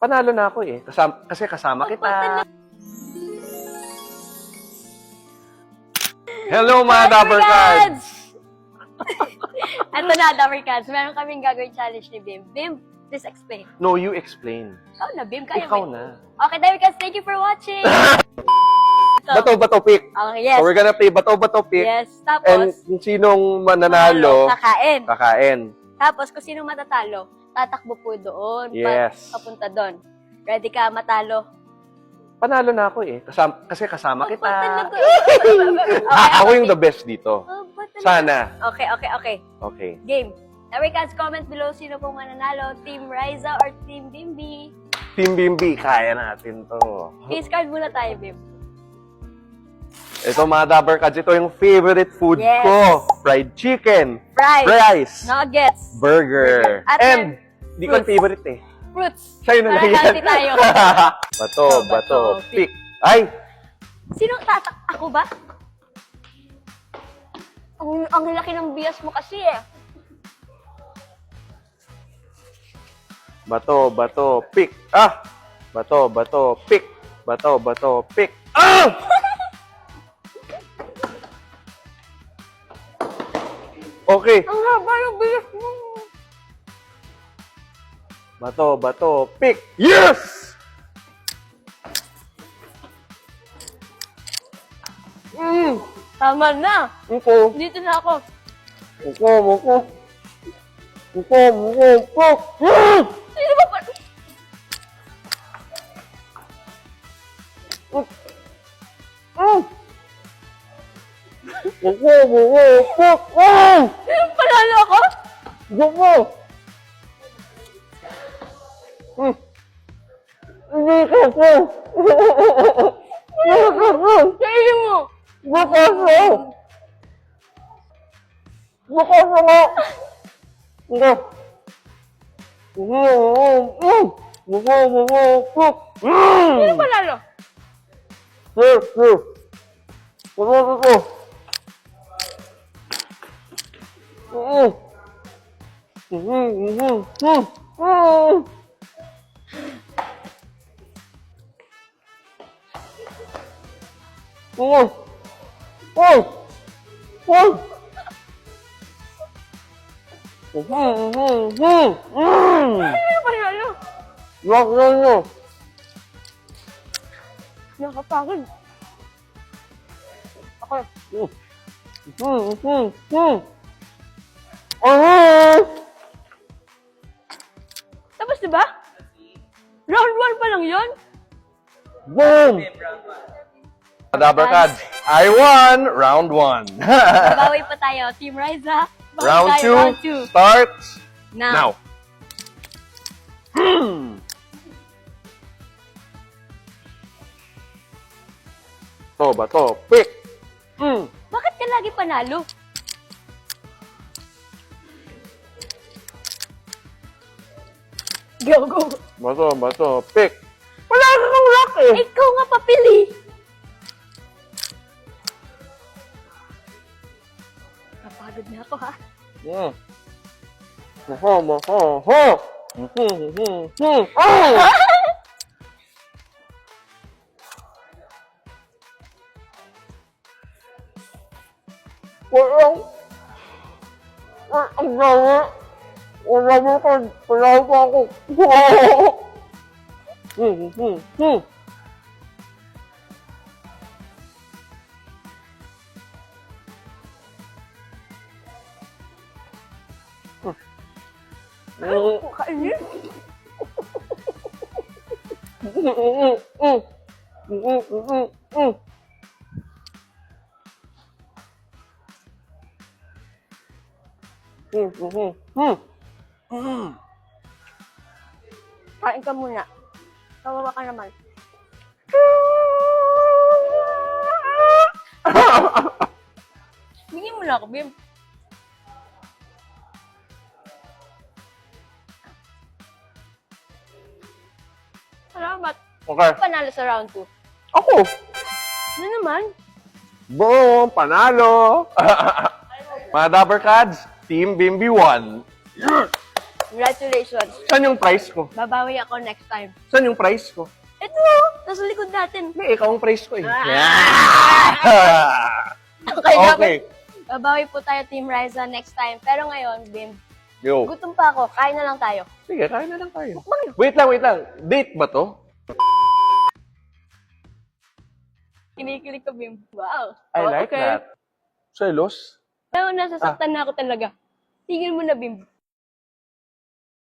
Panalo na ako eh. Kasi kasama kita. Hello mga Dapper Cards! Ito na, Dapper Cards. Meron kaming gagawin challenge ni Bim. Bim, please explain. No, you explain. Ikaw na, Bim. Kaya Ikaw mo. na. Okay, Dapper Cards, thank you for watching. Bato-bato pick. Okay, yes. So we're gonna play bato-bato pick. Yes, tapos, And kung sinong mananalo, kakain. kakain. Tapos, kung sinong matatalo, tatakbo po doon. Yes. Papunta doon. Ready ka matalo? Panalo na ako eh. Kasi kasama kita. Talaga. Ako yung the best dito. Sana. Okay. Okay. Game. Dapper Cards, comment below sino pong mananalo. Team Riza or Team Bimbi. Team Bimbi, kaya natin to. Discard muna tayo, Bim. Ito mga Dapper Cards, ito yung favorite food Yes. ko. Fried chicken. Fries. Rice. Nuggets. Burger. At And, di ko fruits. favorite eh. Fruits. Sa'yo na lang Para yan. healthy tayo. Bato, pick. Ay! Sino tatak? Ako ba? Ang laki ng bias mo kasi eh. Bato, pick. Ah! Bato, pick. Bato, pick. Ah! Okay. Ang haba ng bias mo. Bato, pick. Yes! Tama na. Muko. Dito na ako. Muko. Ah! Sino ba pa? Muko. Sino panalo ako? Muko. Hindi ka po. Kainin mo. Bukas nga. Nga. Sino panalo? Sino panalo? Nakapagod. Ako. Tapos diba? Round 1 pa lang yun? Boom! Dapper Cards, I won round 1. Babawi pa tayo. Team Riza. bawi Round tayo, 2 round 2. starts Now. now. Bato, pick. Bakit ka lagi panalo? Go. Bato, pick. Wala kang luck eh. Ikaw nga papili. Napagod na ako ha. Kainin. Kain ka muna. Kawawa ka naman. Bigyan mo na ako, Bim. Salamat. Okay. Panalo sa round 2. Ako. Ano naman? Boom! Panalo! Mga Dapper Cards, Team Bimbi won. Congratulations. Saan yung prize ko? Babawi ako next time. Saan yung prize ko? Ito, nasa likod natin. Hindi, ikaw ang prize ko eh. Okay, Okay. Babawi po tayo, Team Riza, next time. Pero ngayon, Bim, Yo. gutom pa ako. Kain na lang tayo. Sige, kain na lang tayo. Wait lang. Date ba to? Kinikilig ko, Bim. Wow. I Oh, like okay. that. Selos? Pero nasasaktan na ako talaga. Tigil mo na, Bim.